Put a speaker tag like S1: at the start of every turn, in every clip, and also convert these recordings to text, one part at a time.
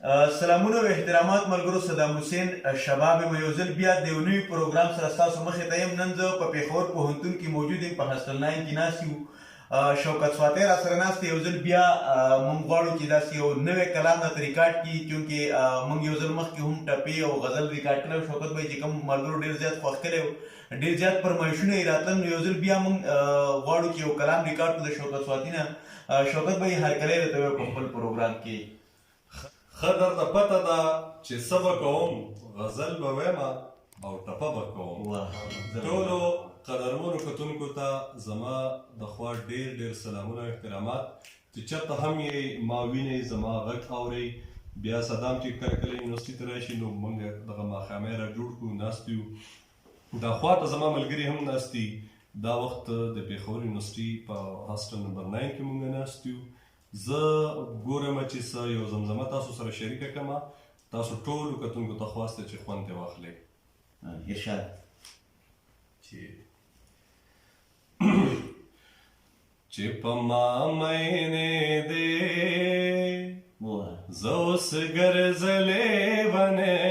S1: سلامونه او احترامات ملګرو، صدام حسین شباب یم یو ځل بیا د یو نوي پروګرام سره ستاسو مخې ته یم. نن زه په پېښور پوهنتون کې موجود یم، په هاسټل 9 کې ناست یو. شوکت سواتی را سره ناست یو ځل بیا موږ غواړو چې داسې یو نوی کلام درته ریکارډ کړي، چونکې موږ یو ځل مخکې هم ټپې او غزل ریکارډ کړی و. شوکت بھائی چې کوم ملګرو ډېر زیات خوښ کړی و، ډېر زیات فرمایشونه یې راتلل، نو یو ځل بیا موږ غواړو چې یو کلام ریکارډ کړو د شوکت سواتی نه. شوکت بھائی هرکلی درته وایو په خپل پروګرام کې.
S2: ښه درته پته ده چې څه به کوم، غزل به وایم او ټپه به کوم. ټولو قدرمنو کتونکو ته زما د خوا ډېر ډېر سلامونه او احترامات. چې چېرته هم یې ما وینئ، زما غږ اورئ. بیا صدام چې کله کله یونیورسټي ته راشي نو موږ دغه ماښامۍ را جوړ کړو، ناست یو. دا خوا ته زما ملګري هم ناست دي. دا وخت د پېښور یونیورسټي په هاسټل نمبر 9 کې موږ ناست یو. زه ګورم چې څه یو زمزمه تاسو سره شریکه کړمه، تاسو ټولو کتونکو ته خواست دی چې خوند ترې واخلئ.
S1: ارشاد.
S2: چې په ما مینې دی زه اوس ګرځلې ونې،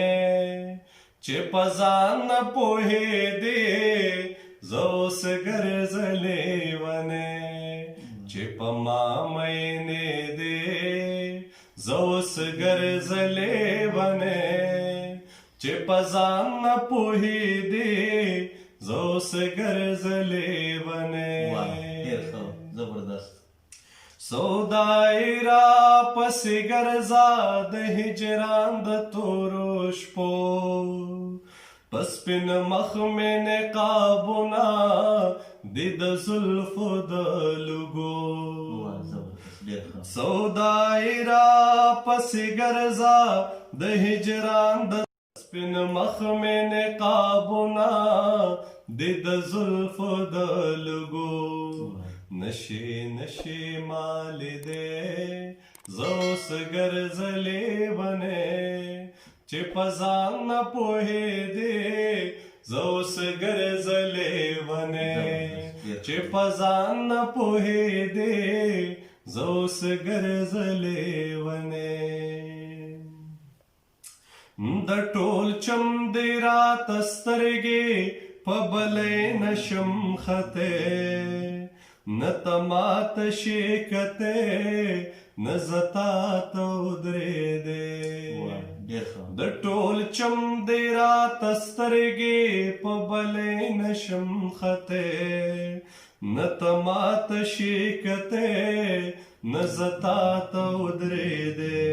S2: چې په ځان نه پوهېدې زه اوس ګرځلې ونې، چې په ما مینې دی زه اوس ګرځلې ونې، چې په ځان نه پوهېدې زه اوس ګرځلې ونې.
S1: زبردست.
S2: سودای را پسې ګرځا د هجران د تورو شپو، په سپین مخ مې نقابونه دي د زلفو د لږو. سودای را پسې ګرځا د هجران د سپین مخ مې نقابونه دي د زلفو د لږو. نشې نشې مالې دی زه اوس ګرځلې ونې، چې په ځان نه پوهېدې زه اوس ګرځلې ونې، چې په ځان نه پوهېدې زه اوس ګرځلې ونې. د ټول چم دې راته سترګې په بلې نشم ختې، نه ته ماته شې کتې نه زه تاته ودرېدې. د ټول چم دې راته سترګې په بلې نشم ختې، نه ته ماته شې کتې نه زه تاته ودرېدې.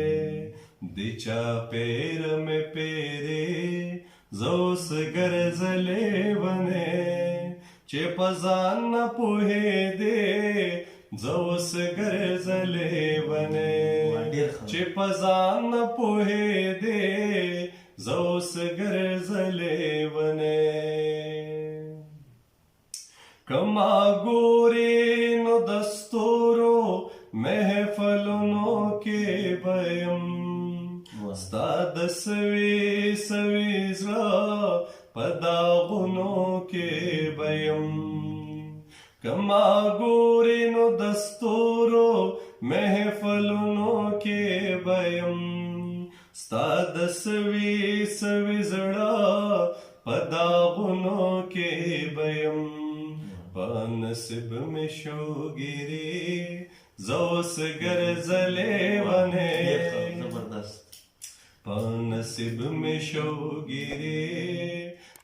S2: د چاپېر مې پیرې زه اوس ګرځلې ونې، چې په ځان نه پوهېدې زه اوس ګرځلې ونې، چې په ځان نه پوهېدې زه اوس ګرځلې ونې. که ما ګورې نو د ستورو محفلونو کې به یم، ستا د سوي سوي زړه په داغونو کې به یم. که ما ګورې نو د ستورو محفلونو کې به یم، ستا د سوي سوي زړه په داغونو کې به یم. په نصیب مې شوګیرې زه اوس ګرځلې ونې، په نصیب مې شوګیرې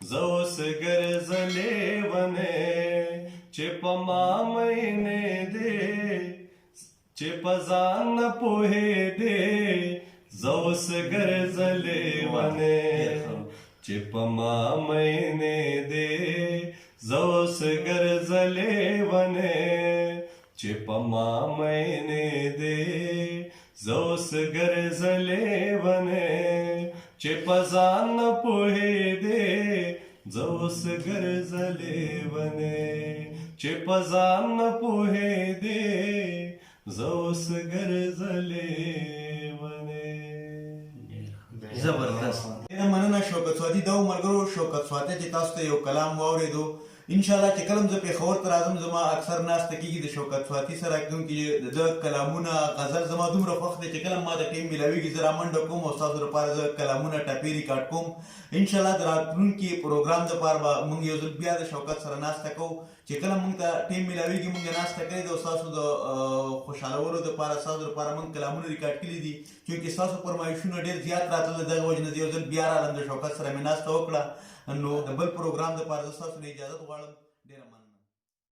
S2: زه اوس ګرځلې ونې، چې په ما مینې دی چې په ځان نه پوهېدې زه اوس ګرځلې ونې، چې په ما مینې دی زه اوس ګرځلې ونې، چې په ما مینې دی زه اوس ګرځلې ونې، چې په ځان نه پوهېدې زه اوس ګرځلې ونې، چې په ځان نه پوهېدې زه اوس ګرځلې ونې.
S1: زبردست. ډېره مننه شوکت سواتی. دا و ملګرو شوکت سواتی چې تاسو ته یو کلام واورېدو. ان شاء الله چې کلم زه پیښور ته راځم زما اکثر ناسته کېږي د شوکت سواتي سره کومکې د کلامونه غزل زما دومره خوښ دی چې کله ما د ټیم میلاویږي زه رامنډه کوم او ستاسو لپاره زه کلامونه ټپې ریکارډ کوم ان شاء الله د راتلونکي پروګرام دپاره به موږ یو ځل بیا د شوکت سره ناسته کوو چې کله موږ ته ټیم میلاویږي موږ یې ناسته کړې ده او ستاسو د خوشحالولو دپاره ستاسو دپاره موږ کلامونه ریکارډ کړي دي چونکې ستاسو فرمایشونه ډېر زیات راتلل د دغه وجې نه زه یو ځل بیا رالم د شوکت سره مې ناسته وکړه نو د بل پروګرام دپاره زه ستاسو نه اجازت غواړم ډېره